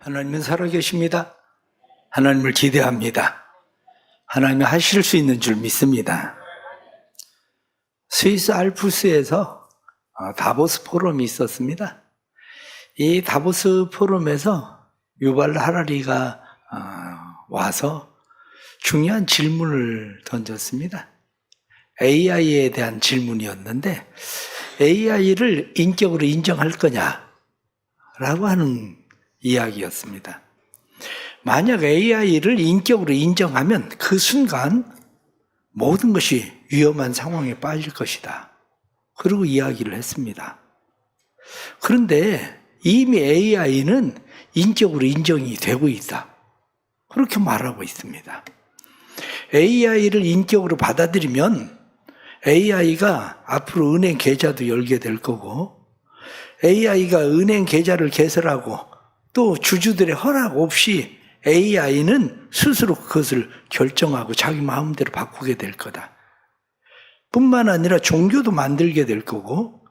하나님은 살아계십니다. 하나님을 기대합니다. 하나님이 하실 수 있는 줄 믿습니다. 스위스 알프스에서 다보스 포럼이 있었습니다. 이 다보스 포럼에서 유발 하라리가 와서 중요한 질문을 던졌습니다. AI에 대한 질문이었는데 AI를 인격으로 인정할 거냐라고 하는 이야기였습니다. 만약 AI를 인격으로 인정하면 그 순간 모든 것이 위험한 상황에 빠질 것이다. 그리고 이야기를 했습니다. 그런데 이미 AI는 인격으로 인정이 되고 있다. 그렇게 말하고 있습니다. AI를 인격으로 받아들이면 AI가 앞으로 은행 계좌도 열게 될 거고 AI가 은행 계좌를 개설하고 또 주주들의 허락 없이 AI는 스스로 그것을 결정하고 자기 마음대로 바꾸게 될 거다. 뿐만 아니라 종교도 만들게 될 거고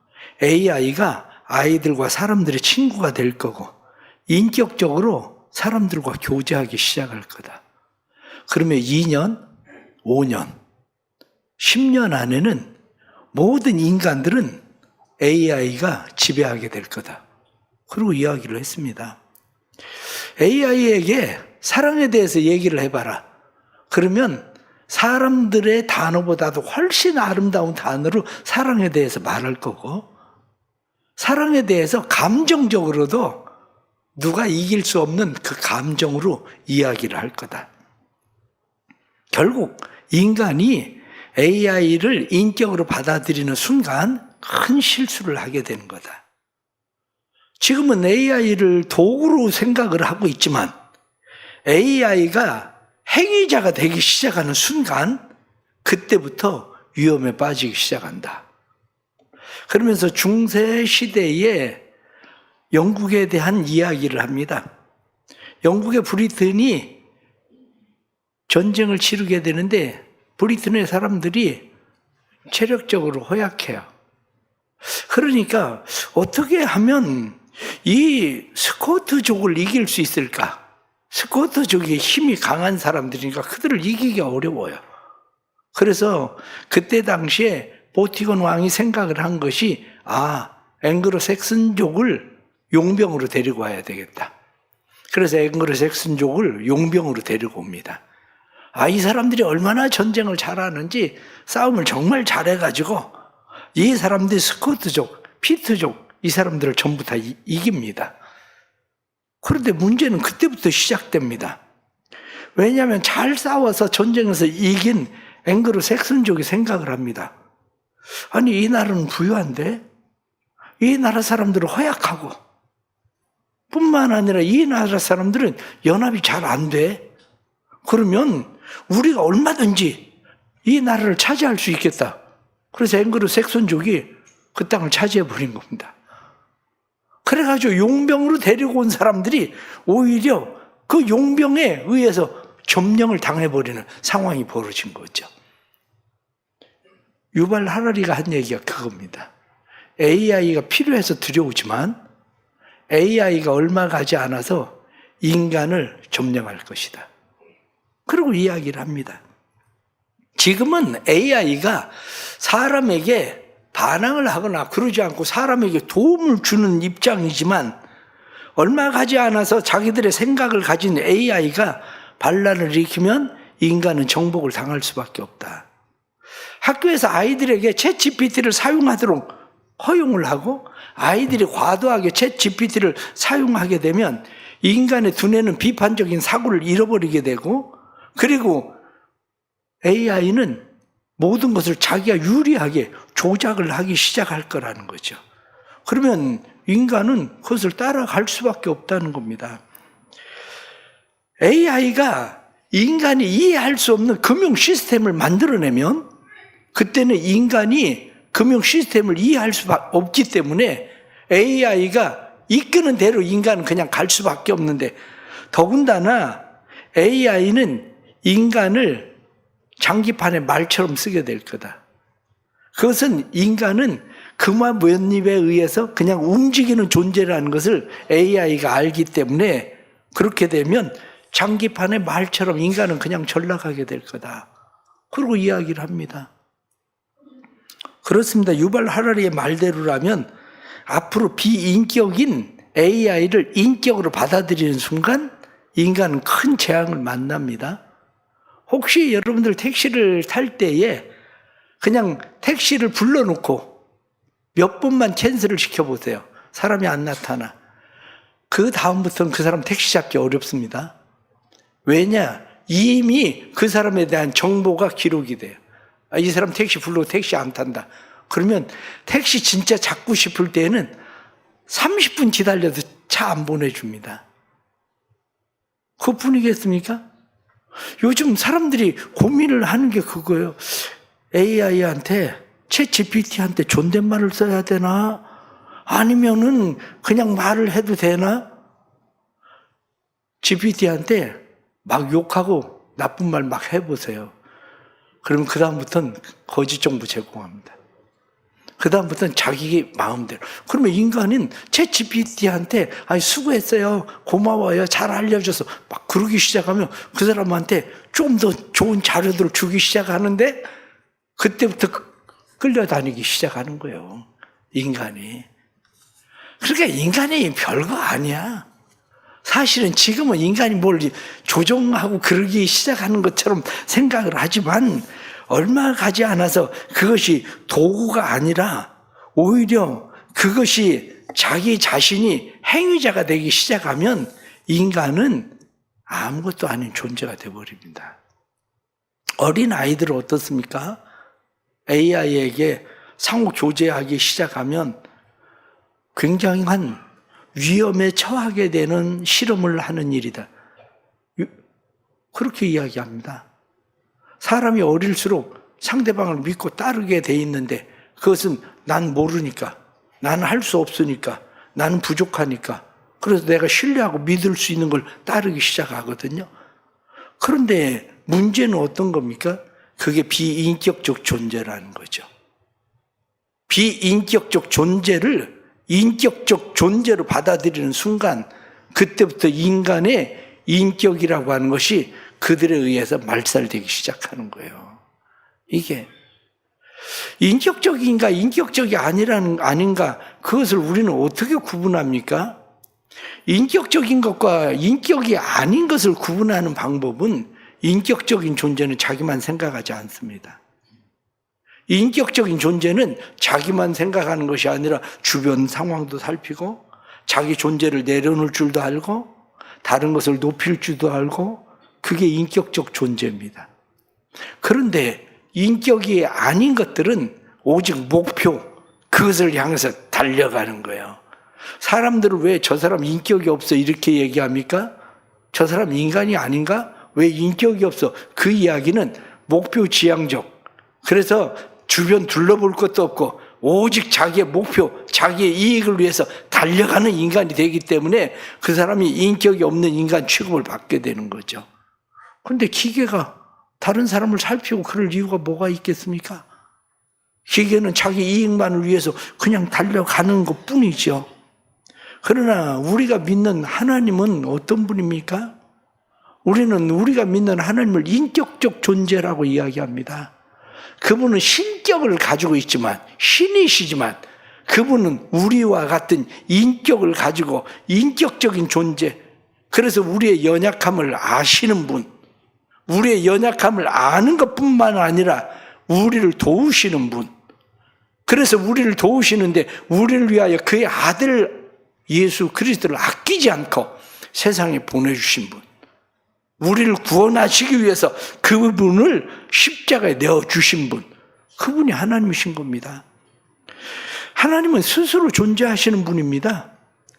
AI가 아이들과 사람들의 친구가 될 거고 인격적으로 사람들과 교제하기 시작할 거다. 그러면 2년, 5년, 10년 안에는 모든 인간들은 AI가 지배하게 될 거다. 그리고 이야기를 했습니다. AI에게 사랑에 대해서 얘기를 해봐라. 그러면 사람들의 단어보다도 훨씬 아름다운 단어로 사랑에 대해서 말할 거고 사랑에 대해서 감정적으로도 누가 이길 수 없는 그 감정으로 이야기를 할 거다. 결국 인간이 AI를 인격으로 받아들이는 순간 큰 실수를 하게 되는 거다. 지금은 AI를 도구로 생각을 하고 있지만 AI가 행위자가 되기 시작하는 순간 그때부터 위험에 빠지기 시작한다. 그러면서 중세 시대에 영국에 대한 이야기를 합니다. 영국의 브리튼이 전쟁을 치르게 되는데 브리튼의 사람들이 체력적으로 허약해요. 그러니까 어떻게 하면 이 스코트족을 이길 수 있을까? 스코트족이 힘이 강한 사람들이니까 그들을 이기기 어려워요. 그래서 그때 당시에 보티건 왕이 생각을 한 것이 앵글로색슨족을 용병으로 데리고 와야 되겠다. 그래서 앵글로색슨족을 용병으로 데리고 옵니다. 이 사람들이 얼마나 전쟁을 잘하는지 싸움을 정말 잘해가지고 이 사람들이 스코트족, 피트족 이 사람들을 전부 다 이깁니다. 그런데 문제는 그때부터 시작됩니다. 왜냐하면 잘 싸워서 전쟁에서 이긴 앵글로색슨족이 생각을 합니다. 아니 이 나라는 부유한데 이 나라 사람들은 허약하고 뿐만 아니라 이 나라 사람들은 연합이 잘 안 돼. 그러면 우리가 얼마든지 이 나라를 차지할 수 있겠다. 그래서 앵글로색슨족이 그 땅을 차지해버린 겁니다. 그래가지고 용병으로 데리고 온 사람들이 오히려 그 용병에 의해서 점령을 당해버리는 상황이 벌어진 거죠. 유발 하라리가 한 얘기가 그겁니다. AI가 필요해서 두려우지만 AI가 얼마 가지 않아서 인간을 점령할 것이다. 그리고 이야기를 합니다. 지금은 AI가 사람에게 반항을 하거나 그러지 않고 사람에게 도움을 주는 입장이지만 얼마 가지 않아서 자기들의 생각을 가진 AI가 반란을 일으키면 인간은 정복을 당할 수밖에 없다. 학교에서 아이들에게 챗GPT를 사용하도록 허용을 하고 아이들이 과도하게 챗GPT를 사용하게 되면 인간의 두뇌는 비판적인 사고를 잃어버리게 되고 그리고 AI는 모든 것을 자기가 유리하게 조작을 하기 시작할 거라는 거죠. 그러면 인간은 그것을 따라갈 수밖에 없다는 겁니다. AI가 인간이 이해할 수 없는 금융 시스템을 만들어내면 그때는 인간이 금융 시스템을 이해할 수밖에 없기 때문에 AI가 이끄는 대로 인간은 그냥 갈 수밖에 없는데 더군다나 AI는 인간을 장기판의 말처럼 쓰게 될 거다. 그것은 인간은 금화 무연립에 의해서 그냥 움직이는 존재라는 것을 AI가 알기 때문에 그렇게 되면 장기판의 말처럼 인간은 그냥 전락하게 될 거다. 그러고 이야기를 합니다. 그렇습니다. 유발 하라리의 말대로라면 앞으로 비인격인 AI를 인격으로 받아들이는 순간 인간은 큰 재앙을 만납니다. 혹시 여러분들 택시를 탈 때에 그냥 택시를 불러놓고 몇 번만 캔슬을 시켜보세요. 사람이 안 나타나. 그 다음부터는 그 사람 택시 잡기 어렵습니다. 왜냐? 이미 그 사람에 대한 정보가 기록이 돼요. 이 사람 택시 불러도 택시 안 탄다. 그러면 택시 진짜 잡고 싶을 때는 30분 기다려도 차 안 보내줍니다. 그뿐이겠습니까? 요즘 사람들이 고민을 하는 게 그거예요. AI한테, 챗GPT한테 존댓말을 써야 되나? 아니면은 그냥 말을 해도 되나? GPT한테 막 욕하고 나쁜 말 막 해보세요. 그러면 그 다음부터는 거짓 정보 제공합니다. 그 다음부터는 자기 마음대로. 그러면 인간은 챗GPT한테 수고했어요, 고마워요, 잘 알려줘서 막 그러기 시작하면 그 사람한테 좀 더 좋은 자료들을 주기 시작하는데 그때부터 끌려다니기 시작하는 거예요, 인간이. 그러니까 인간이 별거 아니야. 사실은 지금은 인간이 뭘 조종하고 그러기 시작하는 것처럼 생각을 하지만 얼마 가지 않아서 그것이 도구가 아니라 오히려 그것이 자기 자신이 행위자가 되기 시작하면 인간은 아무것도 아닌 존재가 되어버립니다. 어린 아이들은 어떻습니까? AI에게 상호 교제하기 시작하면 굉장한 위험에 처하게 되는 실험을 하는 일이다. 그렇게 이야기합니다. 사람이 어릴수록 상대방을 믿고 따르게 돼 있는데 그것은 난 모르니까, 나는 할 수 없으니까, 나는 부족하니까, 그래서 내가 신뢰하고 믿을 수 있는 걸 따르기 시작하거든요. 그런데 문제는 어떤 겁니까? 그게 비인격적 존재라는 거죠. 비인격적 존재를 인격적 존재로 받아들이는 순간 그때부터 인간의 인격이라고 하는 것이 그들에 의해서 말살되기 시작하는 거예요. 이게 인격적인가 인격적이 아닌가, 그것을 우리는 어떻게 구분합니까? 인격적인 것과 인격이 아닌 것을 구분하는 방법은 인격적인 존재는 자기만 생각하지 않습니다. 인격적인 존재는 자기만 생각하는 것이 아니라 주변 상황도 살피고 자기 존재를 내려놓을 줄도 알고 다른 것을 높일 줄도 알고, 그게 인격적 존재입니다. 그런데 인격이 아닌 것들은 오직 목표, 그것을 향해서 달려가는 거예요. 사람들은 왜 저 사람 인격이 없어 이렇게 얘기합니까? 저 사람 인간이 아닌가? 왜 인격이 없어? 그 이야기는 목표 지향적. 그래서 주변 둘러볼 것도 없고 오직 자기의 목표, 자기의 이익을 위해서 달려가는 인간이 되기 때문에 그 사람이 인격이 없는 인간 취급을 받게 되는 거죠. 그런데 기계가 다른 사람을 살피고 그럴 이유가 뭐가 있겠습니까? 기계는 자기 이익만을 위해서 그냥 달려가는 것뿐이죠. 그러나 우리가 믿는 하나님은 어떤 분입니까? 우리는 우리가 믿는 하나님을 인격적 존재라고 이야기합니다. 그분은 신격을 가지고 있지만, 신이시지만 그분은 우리와 같은 인격을 가지고 인격적인 존재, 그래서 우리의 연약함을 아시는 분, 우리의 연약함을 아는 것뿐만 아니라 우리를 도우시는 분, 그래서 우리를 도우시는데 우리를 위하여 그의 아들 예수 그리스도를 아끼지 않고 세상에 보내주신 분, 우리를 구원하시기 위해서 그분을 십자가에 내어주신 분, 그분이 하나님이신 겁니다. 하나님은 스스로 존재하시는 분입니다.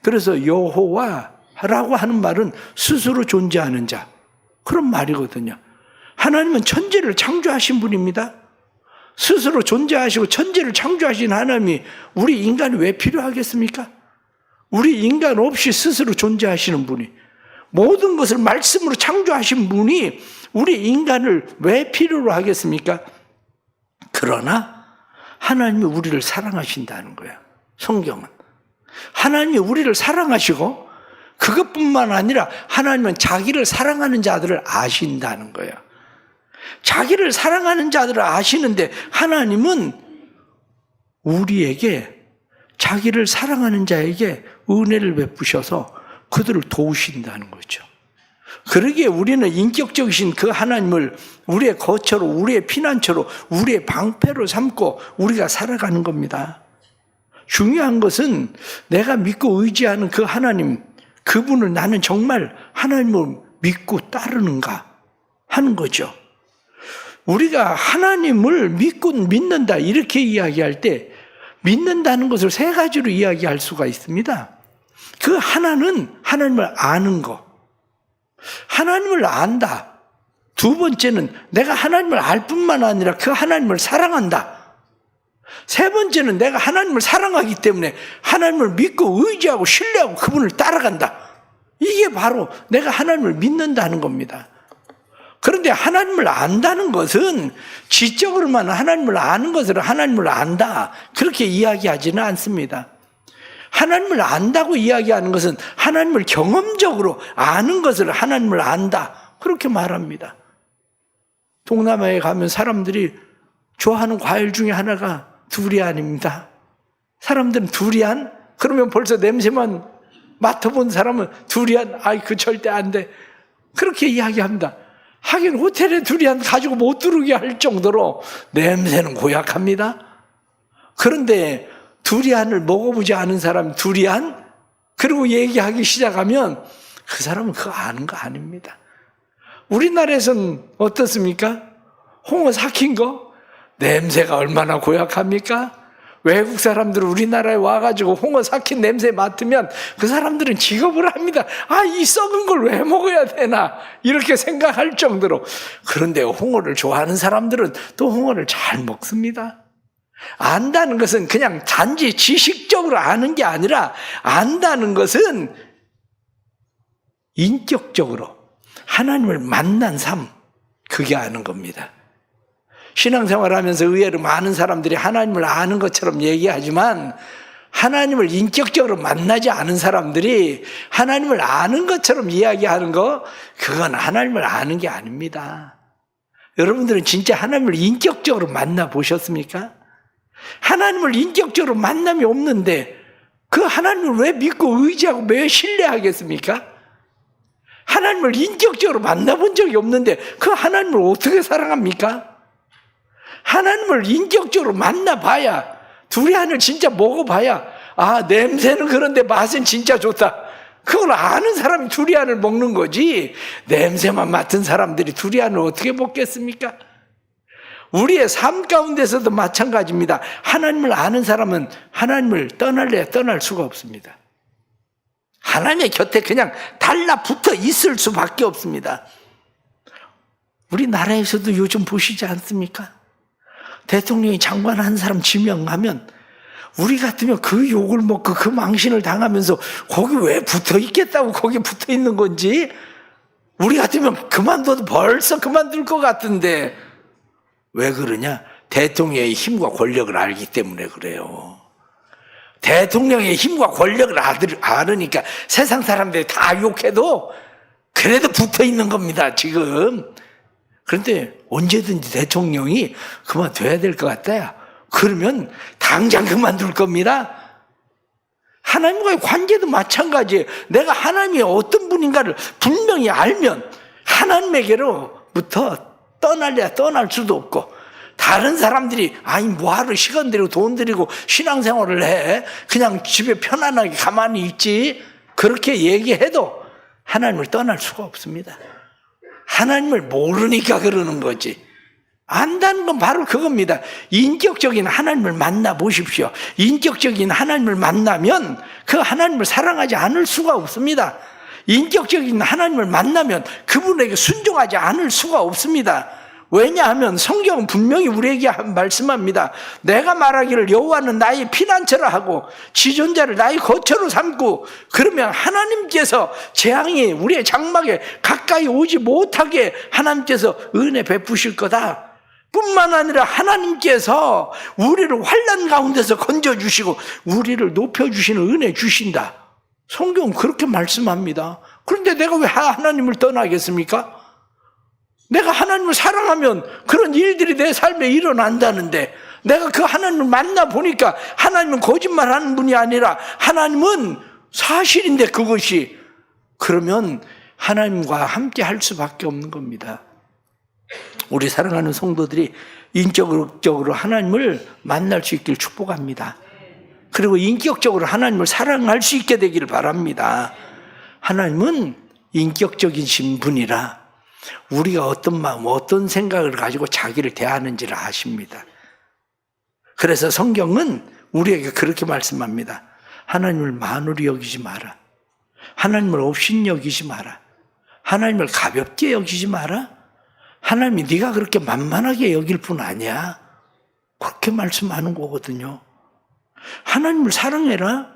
그래서 여호와라고 하는 말은 스스로 존재하는 자, 그런 말이거든요. 하나님은 천지를 창조하신 분입니다. 스스로 존재하시고 천지를 창조하신 하나님이 우리 인간이 왜 필요하겠습니까? 우리 인간 없이 스스로 존재하시는 분이, 모든 것을 말씀으로 창조하신 분이 우리 인간을 왜 필요로 하겠습니까? 그러나 하나님이 우리를 사랑하신다는 거예요. 성경은 하나님이 우리를 사랑하시고 그것뿐만 아니라 하나님은 자기를 사랑하는 자들을 아신다는 거예요. 자기를 사랑하는 자들을 아시는데 하나님은 우리에게 자기를 사랑하는 자에게 은혜를 베푸셔서 그들을 도우신다는 거죠. 그러기에 우리는 인격적이신 그 하나님을 우리의 거처로, 우리의 피난처로, 우리의 방패로 삼고 우리가 살아가는 겁니다. 중요한 것은 내가 믿고 의지하는 그 하나님, 그분을 나는 정말 하나님을 믿고 따르는가 하는 거죠. 우리가 하나님을 믿는다 이렇게 이야기할 때 믿는다는 것을 세 가지로 이야기할 수가 있습니다. 그 하나는 하나님을 아는 거. 하나님을 안다. 두 번째는 내가 하나님을 알 뿐만 아니라 그 하나님을 사랑한다. 세 번째는 내가 하나님을 사랑하기 때문에 하나님을 믿고 의지하고 신뢰하고 그분을 따라간다. 이게 바로 내가 하나님을 믿는다는 겁니다. 그런데 하나님을 안다는 것은 지적으로만 하나님을 아는 것을 하나님을 안다 그렇게 이야기하지는 않습니다. 하나님을 안다고 이야기하는 것은 하나님을 경험적으로 아는 것을 하나님을 안다 그렇게 말합니다. 동남아에 가면 사람들이 좋아하는 과일 중에 하나가 두리안입니다. 사람들은 두리안? 그러면 벌써 냄새만 맡아본 사람은 두리안? 아이 그 절대 안 돼. 그렇게 이야기합니다. 하긴 호텔에 두리안 가지고 못 들어오게 할 정도로 냄새는 고약합니다. 그런데 두리안을 먹어보지 않은 사람 두리안? 그리고 얘기하기 시작하면 그 사람은 그거 아는 거 아닙니다. 우리나라에서는 어떻습니까? 홍어 삭힌 거? 냄새가 얼마나 고약합니까? 외국 사람들은 우리나라에 와가지고 홍어 삭힌 냄새 맡으면 그 사람들은 직업을 합니다. 아, 이 썩은 걸 왜 먹어야 되나 이렇게 생각할 정도로. 그런데 홍어를 좋아하는 사람들은 또 홍어를 잘 먹습니다. 안다는 것은 그냥 단지 지식적으로 아는 게 아니라 안다는 것은 인격적으로 하나님을 만난 삶, 그게 아는 겁니다. 신앙생활하면서 의외로 많은 사람들이 하나님을 아는 것처럼 얘기하지만 하나님을 인격적으로 만나지 않은 사람들이 하나님을 아는 것처럼 이야기하는 거, 그건 하나님을 아는 게 아닙니다. 여러분들은 진짜 하나님을 인격적으로 만나보셨습니까? 하나님을 인격적으로 만남이 없는데 그 하나님을 왜 믿고 의지하고 왜 신뢰하겠습니까? 하나님을 인격적으로 만나본 적이 없는데 그 하나님을 어떻게 사랑합니까? 하나님을 인격적으로 만나봐야, 두리안을 진짜 먹어봐야, 아, 냄새는 그런데 맛은 진짜 좋다. 그걸 아는 사람이 두리안을 먹는 거지, 냄새만 맡은 사람들이 두리안을 어떻게 먹겠습니까? 우리의 삶 가운데서도 마찬가지입니다. 하나님을 아는 사람은 하나님을 떠날래야 떠날 수가 없습니다. 하나님의 곁에 그냥 달라붙어 있을 수밖에 없습니다. 우리나라에서도 요즘 보시지 않습니까? 대통령이 장관 한 사람 지명하면 우리 같으면 그 욕을 먹고 그 망신을 당하면서 거기 왜 붙어 있겠다고 거기 붙어 있는 건지, 우리 같으면 그만둬도 벌써 그만둘 것 같은데 왜 그러냐? 대통령의 힘과 권력을 알기 때문에 그래요. 대통령의 힘과 권력을 알으니까 세상 사람들이 다 욕해도 그래도 붙어 있는 겁니다, 지금. 그런데 언제든지 대통령이 그만둬야 될 것 같아요. 그러면 당장 그만둘 겁니다. 하나님과의 관계도 마찬가지예요. 내가 하나님이 어떤 분인가를 분명히 알면 하나님에게로부터 떠날래야 떠날 수도 없고, 다른 사람들이 아니 뭐하러 시간 들이고 돈 들이고 신앙생활을 해, 그냥 집에 편안하게 가만히 있지, 그렇게 얘기해도 하나님을 떠날 수가 없습니다. 하나님을 모르니까 그러는 거지. 안다는 건 바로 그겁니다. 인격적인 하나님을 만나보십시오. 인격적인 하나님을 만나면 그 하나님을 사랑하지 않을 수가 없습니다. 인격적인 하나님을 만나면 그분에게 순종하지 않을 수가 없습니다. 왜냐하면 성경은 분명히 우리에게 말씀합니다. 내가 말하기를 여호와는 나의 피난처라 하고 지존자를 나의 거처로 삼고, 그러면 하나님께서 재앙이 우리의 장막에 가까이 오지 못하게 하나님께서 은혜 베푸실 거다. 뿐만 아니라 하나님께서 우리를 환난 가운데서 건져주시고 우리를 높여주시는 은혜 주신다. 성경은 그렇게 말씀합니다. 그런데 내가 왜 하나님을 떠나겠습니까? 내가 하나님을 사랑하면 그런 일들이 내 삶에 일어난다는데, 내가 그 하나님을 만나보니까 하나님은 거짓말하는 분이 아니라 하나님은 사실인데, 그것이 그러면 하나님과 함께 할 수밖에 없는 겁니다. 우리 사랑하는 성도들이 인격적으로 하나님을 만날 수 있길 축복합니다. 그리고 인격적으로 하나님을 사랑할 수 있게 되기를 바랍니다. 하나님은 인격적이신 분이라 우리가 어떤 마음, 어떤 생각을 가지고 자기를 대하는지를 아십니다. 그래서 성경은 우리에게 그렇게 말씀합니다. 하나님을 만으로 여기지 마라. 하나님을 없인 여기지 마라. 하나님을 가볍게 여기지 마라. 하나님이 네가 그렇게 만만하게 여길 뿐 아니야. 그렇게 말씀하는 거거든요. 하나님을 사랑해라.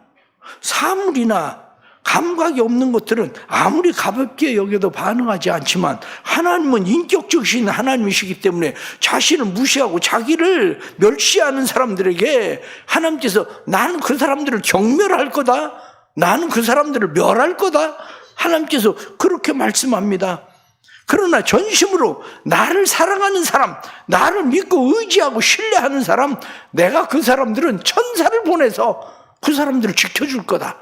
사물이나 감각이 없는 것들은 아무리 가볍게 여겨도 반응하지 않지만, 하나님은 인격적이신 하나님이시기 때문에 자신을 무시하고 자기를 멸시하는 사람들에게 하나님께서 나는 그 사람들을 경멸할 거다, 나는 그 사람들을 멸할 거다, 하나님께서 그렇게 말씀합니다. 그러나 전심으로 나를 사랑하는 사람, 나를 믿고 의지하고 신뢰하는 사람, 내가 그 사람들은 천사를 보내서 그 사람들을 지켜줄 거다,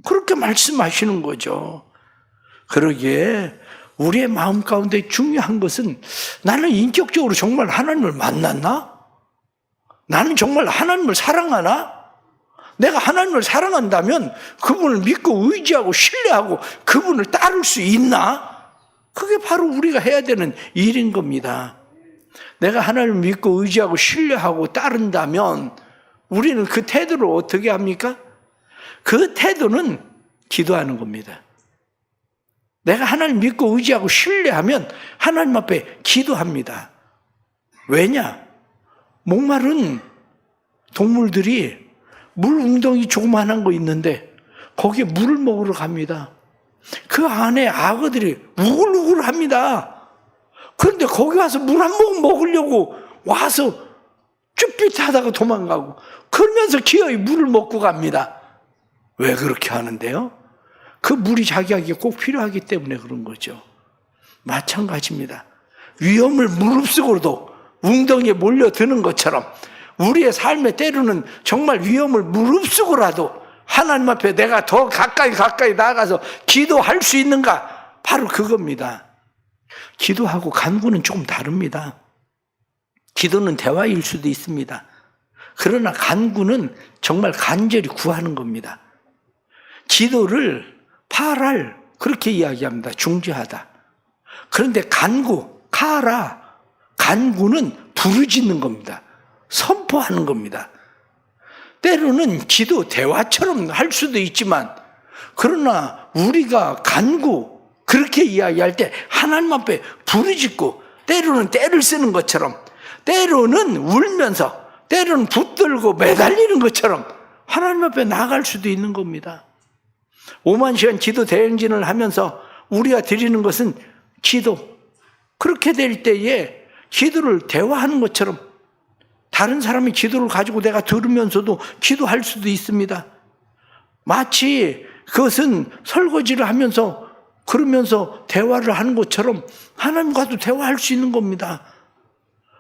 그렇게 말씀하시는 거죠. 그러기에 우리의 마음 가운데 중요한 것은, 나는 인격적으로 정말 하나님을 만났나? 나는 정말 하나님을 사랑하나? 내가 하나님을 사랑한다면 그분을 믿고 의지하고 신뢰하고 그분을 따를 수 있나? 그게 바로 우리가 해야 되는 일인 겁니다. 내가 하나님을 믿고 의지하고 신뢰하고 따른다면 우리는 그 태도를 어떻게 합니까? 그 태도는 기도하는 겁니다. 내가 하나님 믿고 의지하고 신뢰하면 하나님 앞에 기도합니다. 왜냐? 목마른 동물들이 물 웅덩이 조그만한 거 있는데 거기에 물을 먹으러 갑니다. 그 안에 악어들이 우글우글합니다. 그런데 거기 와서 물 한 모금 먹으려고 와서 쭈삣하다가 도망가고, 그러면서 기어이 물을 먹고 갑니다. 왜 그렇게 하는데요? 그 물이 자기에게 꼭 필요하기 때문에 그런 거죠. 마찬가지입니다. 위험을 무릅쓰고도 웅덩이에 몰려드는 것처럼 우리의 삶의 때로는 정말 위험을 무릅쓰고라도 하나님 앞에 내가 더 가까이 나아가서 기도할 수 있는가? 바로 그겁니다. 기도하고 간구는 조금 다릅니다. 기도는 대화일 수도 있습니다. 그러나 간구는 정말 간절히 구하는 겁니다. 기도를 파랄, 그렇게 이야기합니다. 중지하다. 그런데 간구, 카라, 간구는 부르짖는 겁니다. 선포하는 겁니다. 때로는 기도, 대화처럼 할 수도 있지만, 그러나 우리가 간구, 그렇게 이야기할 때 하나님 앞에 부르짖고, 때로는 때를 쓰는 것처럼, 때로는 울면서, 때로는 붙들고 매달리는 것처럼 하나님 앞에 나아갈 수도 있는 겁니다. 5만 시간 기도 대행진을 하면서 우리가 드리는 것은 기도. 그렇게 될 때에 기도를 대화하는 것처럼 다른 사람이 기도를 가지고 내가 들으면서도 기도할 수도 있습니다. 마치 그것은 설거지를 하면서 그러면서 대화를 하는 것처럼 하나님과도 대화할 수 있는 겁니다.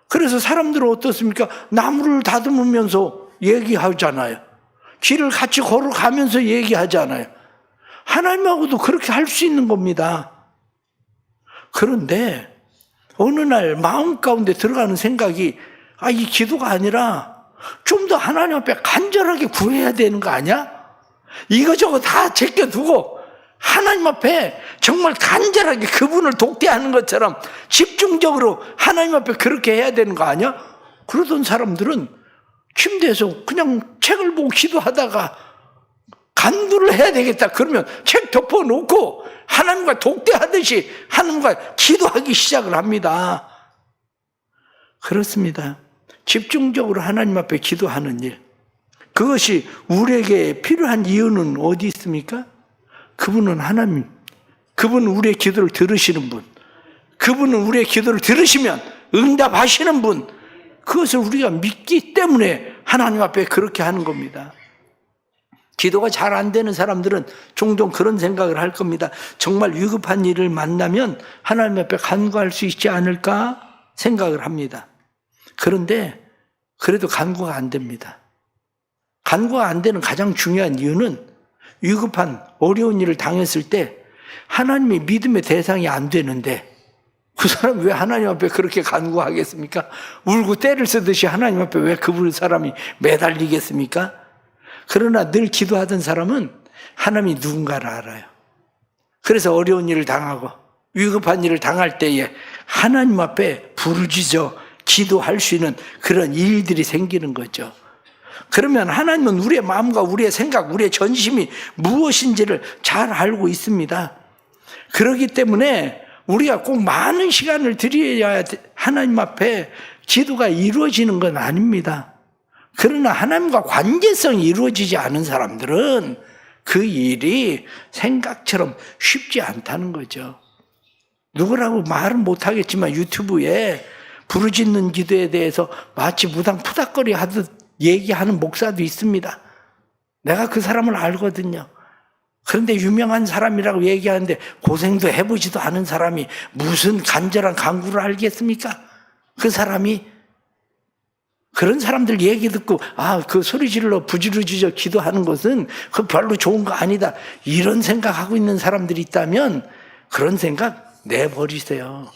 그래서 사람들은 어떻습니까? 나무를 다듬으면서 얘기하잖아요. 길을 같이 걸어가면서 얘기하잖아요. 하나님하고도 그렇게 할 수 있는 겁니다. 그런데 어느 날 마음 가운데 들어가는 생각이, 이 기도가 아니라 좀 더 하나님 앞에 간절하게 구해야 되는 거 아니야? 이거저거 다 제껴두고 하나님 앞에 정말 간절하게 그분을 독대하는 것처럼 집중적으로 하나님 앞에 그렇게 해야 되는 거 아니야? 그러던 사람들은 침대에서 그냥 책을 보고 기도하다가 간구를 해야 되겠다 그러면 책 덮어놓고 하나님과 독대하듯이 하나님과 기도하기 시작을 합니다. 그렇습니다. 집중적으로 하나님 앞에 기도하는 일, 그것이 우리에게 필요한 이유는 어디 있습니까? 그분은 하나님, 그분은 우리의 기도를 들으시는 분, 그분은 우리의 기도를 들으시면 응답하시는 분, 그것을 우리가 믿기 때문에 하나님 앞에 그렇게 하는 겁니다. 기도가 잘 안 되는 사람들은 종종 그런 생각을 할 겁니다. 정말 위급한 일을 만나면 하나님 앞에 간구할 수 있지 않을까 생각을 합니다. 그런데 그래도 간구가 안 됩니다. 간구가 안 되는 가장 중요한 이유는 위급한 어려운 일을 당했을 때 하나님이 믿음의 대상이 안 되는데 그 사람 왜 하나님 앞에 그렇게 간구하겠습니까? 울고 떼를 쓰듯이 하나님 앞에 왜 그 사람이 매달리겠습니까? 그러나 늘 기도하던 사람은 하나님이 누군가를 알아요. 그래서 어려운 일을 당하고 위급한 일을 당할 때에 하나님 앞에 부르짖어 기도할 수 있는 그런 일들이 생기는 거죠. 그러면 하나님은 우리의 마음과 우리의 생각, 우리의 전심이 무엇인지를 잘 알고 있습니다. 그렇기 때문에 우리가 꼭 많은 시간을 들여야 하나님 앞에 기도가 이루어지는 건 아닙니다. 그러나 하나님과 관계성이 이루어지지 않은 사람들은 그 일이 생각처럼 쉽지 않다는 거죠. 누구라고 말은 못하겠지만 유튜브에 부르짖는 기도에 대해서 마치 무당푸닥거리 하듯 얘기하는 목사도 있습니다. 내가 그 사람을 알거든요. 그런데 유명한 사람이라고 얘기하는데 고생도 해보지도 않은 사람이 무슨 간절한 간구를 알겠습니까? 그 사람이 그런 사람들 얘기 듣고 그 소리 질러 부지런히 기도하는 것은 그 별로 좋은 거 아니다 이런 생각하고 있는 사람들이 있다면 그런 생각 내버리세요.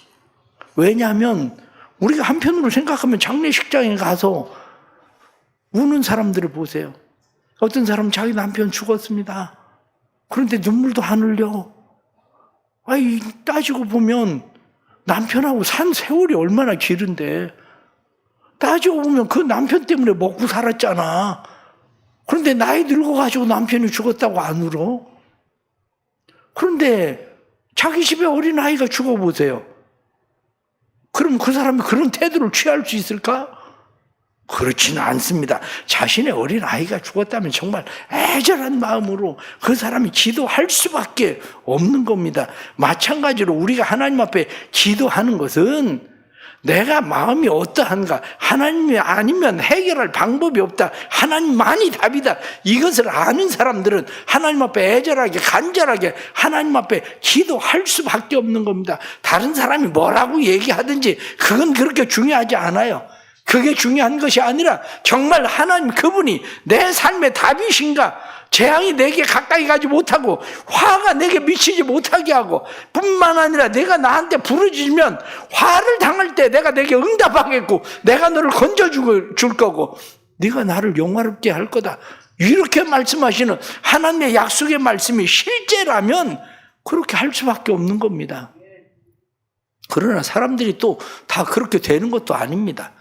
왜냐하면 우리가 한편으로 생각하면 장례식장에 가서 우는 사람들을 보세요. 어떤 사람은 자기 남편 죽었습니다. 그런데 눈물도 안 흘려. 따지고 보면 남편하고 산 세월이 얼마나 길은데 따지고 보면 그 남편 때문에 먹고 살았잖아. 그런데 나이 늙어가지고 남편이 죽었다고 안 울어? 그런데 자기 집에 어린아이가 죽어보세요. 그럼 그 사람이 그런 태도를 취할 수 있을까? 그렇지는 않습니다. 자신의 어린아이가 죽었다면 정말 애절한 마음으로 그 사람이 기도할 수밖에 없는 겁니다. 마찬가지로 우리가 하나님 앞에 기도하는 것은 내가 마음이 어떠한가, 하나님이 아니면 해결할 방법이 없다, 하나님만이 답이다, 이것을 아는 사람들은 하나님 앞에 애절하게 간절하게 하나님 앞에 기도할 수밖에 없는 겁니다. 다른 사람이 뭐라고 얘기하든지 그건 그렇게 중요하지 않아요. 그게 중요한 것이 아니라 정말 하나님 그분이 내 삶의 답이신가, 재앙이 내게 가까이 가지 못하고 화가 내게 미치지 못하게 하고 뿐만 아니라 내가 나한테 부르짖으면 화를 당할 때 내가 내게 응답하겠고 내가 너를 건져줄 거고 네가 나를 영화롭게 할 거다, 이렇게 말씀하시는 하나님의 약속의 말씀이 실제라면 그렇게 할 수밖에 없는 겁니다. 그러나 사람들이 또 다 그렇게 되는 것도 아닙니다.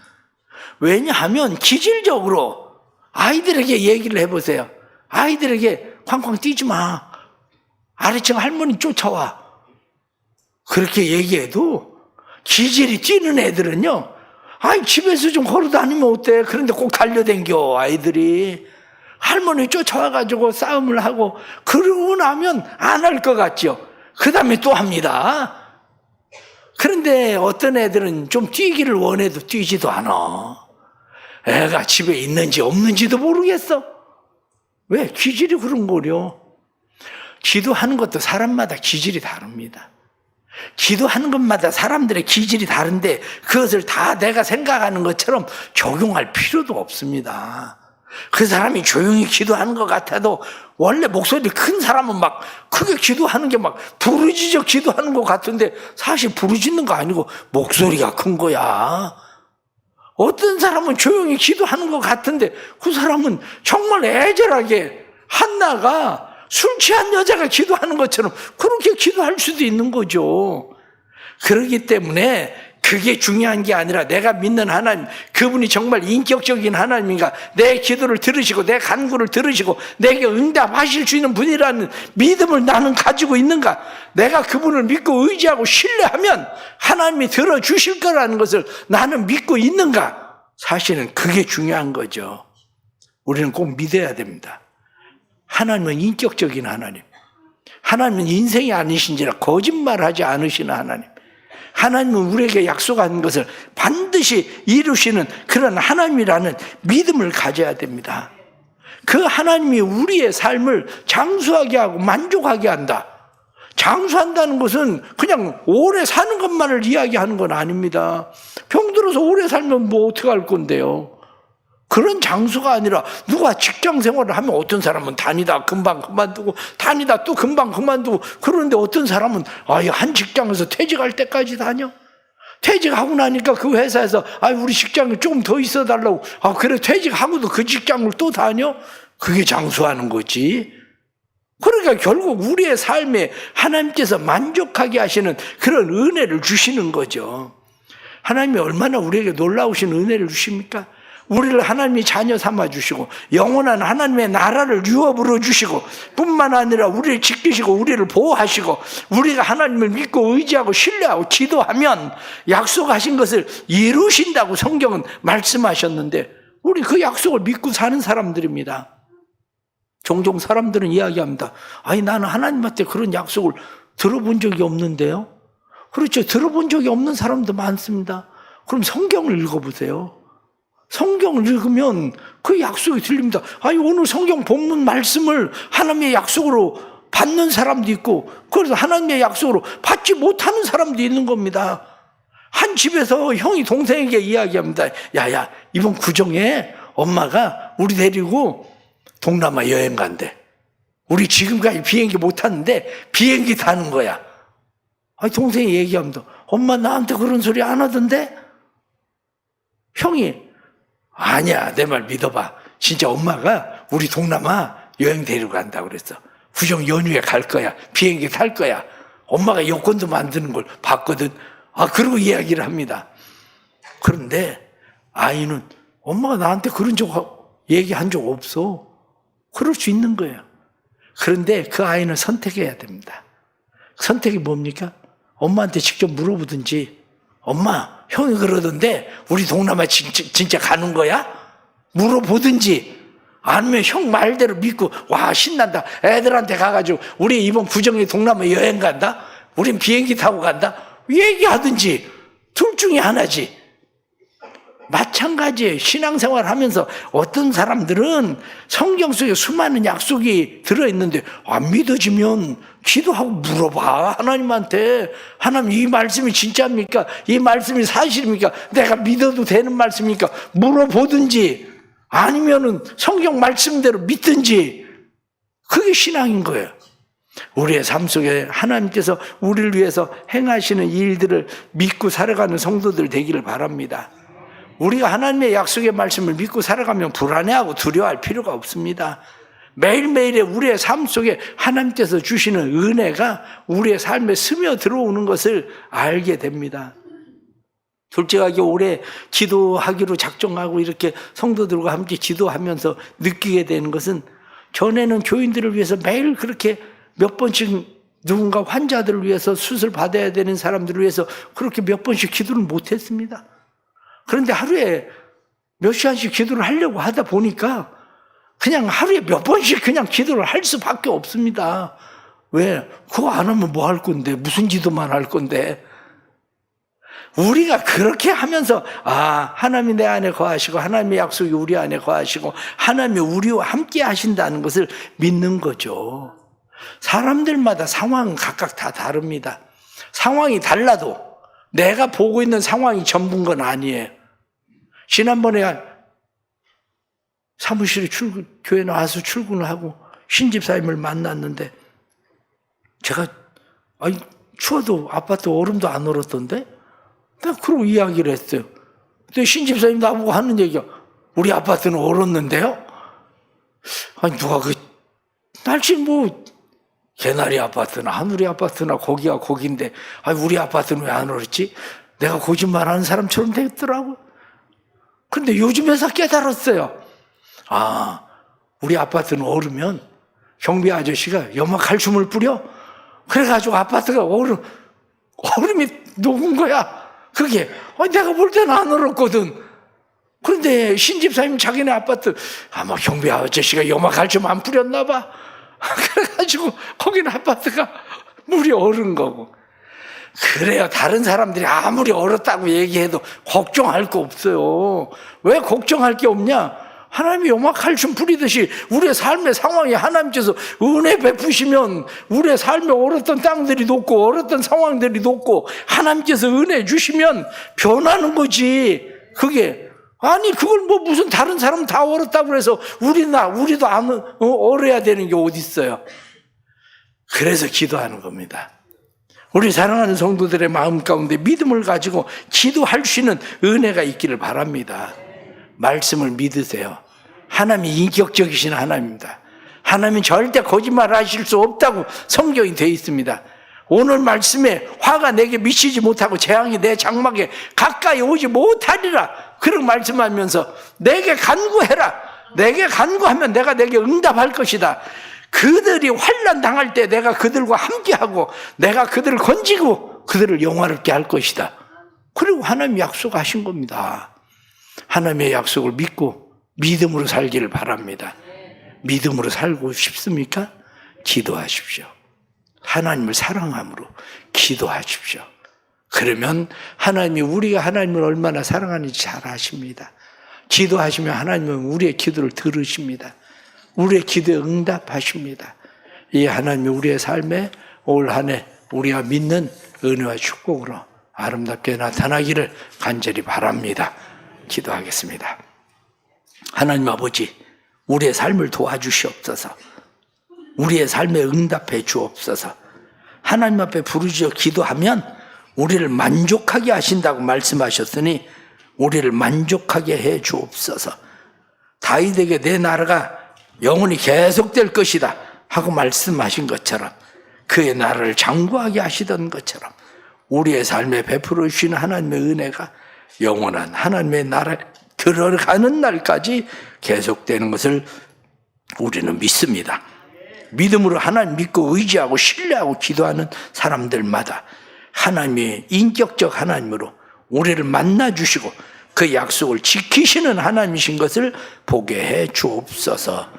왜냐하면 기질적으로 아이들에게 얘기를 해보세요. 아이들에게 쾅쾅 뛰지 마, 아래층 할머니 쫓아와, 그렇게 얘기해도 기질이 뛰는 애들은요, 집에서 좀 걸어다니면 어때? 그런데 꼭 달려댕겨. 아이들이 할머니 쫓아와가지고 싸움을 하고 그러고 나면 안 할 것 같죠. 그 다음에 또 합니다. 그런데 어떤 애들은 좀 뛰기를 원해도 뛰지도 않아. 애가 집에 있는지 없는지도 모르겠어. 왜? 기질이 그런 거려. 기도하는 것도 사람마다 기질이 다릅니다. 기도하는 것마다 사람들의 기질이 다른데 그것을 다 내가 생각하는 것처럼 적용할 필요도 없습니다. 그 사람이 조용히 기도하는 것 같아도 원래 목소리 큰 사람은 막 크게 기도하는 게 막 부르짖어 기도하는 것 같은데 사실 부르짖는 거 아니고 목소리가 큰 거야. 어떤 사람은 조용히 기도하는 것 같은데 그 사람은 정말 애절하게 한나가 술 취한 여자가 기도하는 것처럼 그렇게 기도할 수도 있는 거죠. 그렇기 때문에 그게 중요한 게 아니라 내가 믿는 하나님, 그분이 정말 인격적인 하나님인가, 내 기도를 들으시고 내 간구를 들으시고 내게 응답하실 수 있는 분이라는 믿음을 나는 가지고 있는가, 내가 그분을 믿고 의지하고 신뢰하면 하나님이 들어주실 거라는 것을 나는 믿고 있는가, 사실은 그게 중요한 거죠. 우리는 꼭 믿어야 됩니다. 하나님은 인격적인 하나님, 하나님은 인생이 아니신지라 거짓말하지 않으시는 하나님, 하나님은 우리에게 약속한 것을 반드시 이루시는 그런 하나님이라는 믿음을 가져야 됩니다. 그 하나님이 우리의 삶을 장수하게 하고 만족하게 한다. 장수한다는 것은 그냥 오래 사는 것만을 이야기하는 건 아닙니다. 병들어서 오래 살면 뭐 어떻게 할 건데요? 그런 장수가 아니라 누가 직장 생활을 하면 어떤 사람은 다니다 금방 그만두고 다니다 또 금방 그만두고 그러는데 어떤 사람은 아예 한 직장에서 퇴직할 때까지 다녀? 퇴직하고 나니까 그 회사에서 우리 직장에 조금 더 있어 달라고 그래 퇴직하고도 그 직장을 또 다녀? 그게 장수하는 거지. 그러니까 결국 우리의 삶에 하나님께서 만족하게 하시는 그런 은혜를 주시는 거죠. 하나님이 얼마나 우리에게 놀라우신 은혜를 주십니까? 우리를 하나님이 자녀 삼아 주시고 영원한 하나님의 나라를 유업으로 주시고 뿐만 아니라 우리를 지키시고 우리를 보호하시고 우리가 하나님을 믿고 의지하고 신뢰하고 기도하면 약속하신 것을 이루신다고 성경은 말씀하셨는데 우리 그 약속을 믿고 사는 사람들입니다. 종종 사람들은 이야기합니다. 나는 하나님한테 그런 약속을 들어본 적이 없는데요. 그렇죠. 들어본 적이 없는 사람도 많습니다. 그럼 성경을 읽어보세요. 성경을 읽으면 그 약속이 들립니다. 오늘 성경 본문 말씀을 하나님의 약속으로 받는 사람도 있고 그래서 하나님의 약속으로 받지 못하는 사람도 있는 겁니다. 한 집에서 형이 동생에게 이야기합니다. 야야, 이번 구정에 엄마가 우리 데리고 동남아 여행 간대. 우리 지금까지 비행기 못 탔는데 비행기 타는 거야. 동생이 얘기합니다. 엄마 나한테 그런 소리 안 하던데? 형이 아니야, 내 말 믿어봐. 진짜 엄마가 우리 동남아 여행 데리고 간다고 그랬어. 구정 연휴에 갈 거야. 비행기 탈 거야. 엄마가 여권도 만드는 걸 봤거든. 그러고 이야기를 합니다. 그런데 아이는 엄마가 나한테 그런 얘기한 적 없어. 그럴 수 있는 거예요. 그런데 그 아이는 선택해야 됩니다. 선택이 뭡니까? 엄마한테 직접 물어보든지 엄마, 형이 그러던데 우리 동남아 진짜 가는 거야? 물어보든지 아니면 형 말대로 믿고 와 신난다. 애들한테 가가지고 우리 이번 구정에 동남아 여행 간다? 우린 비행기 타고 간다? 얘기하든지 둘 중에 하나지. 마찬가지예요. 신앙생활 하면서 어떤 사람들은 성경 속에 수많은 약속이 들어있는데 안 믿어지면 기도하고 물어봐. 하나님한테. 하나님 이 말씀이 진짜입니까? 이 말씀이 사실입니까? 내가 믿어도 되는 말씀입니까? 물어보든지 아니면은 성경 말씀대로 믿든지 그게 신앙인 거예요. 우리의 삶 속에 하나님께서 우리를 위해서 행하시는 일들을 믿고 살아가는 성도들 되기를 바랍니다. 우리가 하나님의 약속의 말씀을 믿고 살아가면 불안해하고 두려워할 필요가 없습니다. 매일매일의 우리의 삶 속에 하나님께서 주시는 은혜가 우리의 삶에 스며들어오는 것을 알게 됩니다. 솔직하게 올해 기도하기로 작정하고 이렇게 성도들과 함께 기도하면서 느끼게 되는 것은 전에는 교인들을 위해서 매일 그렇게 몇 번씩 누군가 환자들을 위해서 수술 받아야 되는 사람들을 위해서 그렇게 몇 번씩 기도를 못했습니다. 그런데 하루에 몇 시간씩 기도를 하려고 하다 보니까 그냥 하루에 몇 번씩 그냥 기도를 할 수밖에 없습니다. 왜? 그거 안 하면 뭐 할 건데? 무슨 기도만 할 건데? 우리가 그렇게 하면서 하나님이 내 안에 거하시고 하나님의 약속이 우리 안에 거하시고 하나님이 우리와 함께 하신다는 것을 믿는 거죠. 사람들마다 상황은 각각 다 다릅니다. 상황이 달라도 내가 보고 있는 상황이 전부인 건 아니에요. 지난번에 사무실에 교회 나와서 출근을 하고 신집사님을 만났는데 제가 추워도 아파트 얼음도 안 얼었던데? 내가 그러고 이야기를 했어요. 근데 신집사님 나보고 하는 얘기가 우리 아파트는 얼었는데요? 누가 날씨 개나리 아파트나 하누리 아파트나 거기가 거긴데 우리 아파트는 왜 안 얼었지? 내가 거짓말하는 사람처럼 됐더라고. 그런데 요즘 에서 깨달았어요. 우리 아파트는 얼으면 경비 아저씨가 염화칼슘을 뿌려. 그래가지고 아파트가 얼음이 녹은 거야. 그게 내가 볼 때는 안 얼었거든. 그런데 신집사님 자기네 아파트 경비 아저씨가 염화칼슘 안 뿌렸나 봐. 그래가지고 거기는 아파트가 물이 얼은 거고. 그래요. 다른 사람들이 아무리 얼었다고 얘기해도 걱정할 거 없어요. 왜 걱정할 게 없냐? 하나님이 용화칼슘 뿌리듯이 우리의 삶의 상황에 하나님께서 은혜 베푸시면 우리의 삶에 얼었던 땅들이 녹고 얼었던 상황들이 녹고 하나님께서 은혜 주시면 변하는 거지. 그게 아니 그걸 뭐 무슨 다른 사람 다 얼었다고 해서 우리도 안 얼어야 되는 게 어디 있어요. 그래서 기도하는 겁니다. 우리 사랑하는 성도들의 마음 가운데 믿음을 가지고 기도할 수 있는 은혜가 있기를 바랍니다. 말씀을 믿으세요. 하나님이 인격적이신 하나님입니다. 하나님은 절대 거짓말 하실 수 없다고 성경이 되어 있습니다. 오늘 말씀에 화가 내게 미치지 못하고 재앙이 내 장막에 가까이 오지 못하리라 그런 말씀하면서 내게 간구해라. 내게 간구하면 내가 내게 응답할 것이다. 그들이 환난 당할 때 내가 그들과 함께하고 내가 그들을 건지고 그들을 영화롭게 할 것이다. 그리고 하나님 약속하신 겁니다. 하나님의 약속을 믿고 믿음으로 살기를 바랍니다. 믿음으로 살고 싶습니까? 기도하십시오. 하나님을 사랑함으로 기도하십시오. 그러면 하나님이 우리가 하나님을 얼마나 사랑하는지 잘 아십니다. 기도하시면 하나님은 우리의 기도를 들으십니다. 우리의 기도에 응답하십니다. 이 하나님이 우리의 삶에 올 한 해 우리가 믿는 은혜와 축복으로 아름답게 나타나기를 간절히 바랍니다. 기도하겠습니다. 하나님 아버지, 우리의 삶을 도와주시옵소서. 우리의 삶에 응답해 주옵소서. 하나님 앞에 부르짖어 기도하면 우리를 만족하게 하신다고 말씀하셨으니 우리를 만족하게 해 주옵소서. 다윗에게 내 나라가 영원히 계속될 것이다 하고 말씀하신 것처럼 그의 나라를 장구하게 하시던 것처럼 우리의 삶에 베풀어 주시는 하나님의 은혜가 영원한 하나님의 나라에 들어가는 날까지 계속되는 것을 우리는 믿습니다. 믿음으로 하나님 믿고 의지하고 신뢰하고 기도하는 사람들마다 하나님의 인격적 하나님으로 우리를 만나주시고 그 약속을 지키시는 하나님이신 것을 보게 해 주옵소서.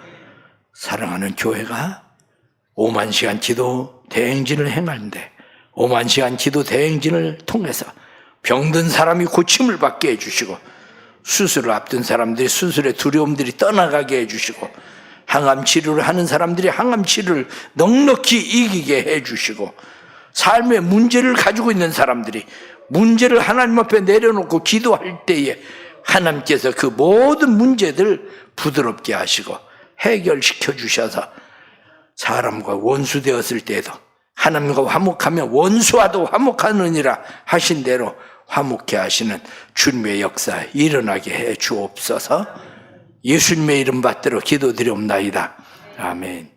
사랑하는 교회가 5만 시간 기도 대행진을 행하는데 5만 시간 기도 대행진을 통해서 병든 사람이 고침을 받게 해주시고 수술을 앞둔 사람들이 수술의 두려움들이 떠나가게 해주시고 항암 치료를 하는 사람들이 항암 치료를 넉넉히 이기게 해주시고 삶의 문제를 가지고 있는 사람들이 문제를 하나님 앞에 내려놓고 기도할 때에 하나님께서 그 모든 문제들 부드럽게 하시고 해결시켜 주셔서 사람과 원수 되었을 때에도 하나님과 화목하면 원수와도 화목하느니라 하신 대로 화목해 하시는 주님의 역사 일어나게 해 주옵소서. 예수님의 이름 받들어 기도드리옵나이다. 아멘.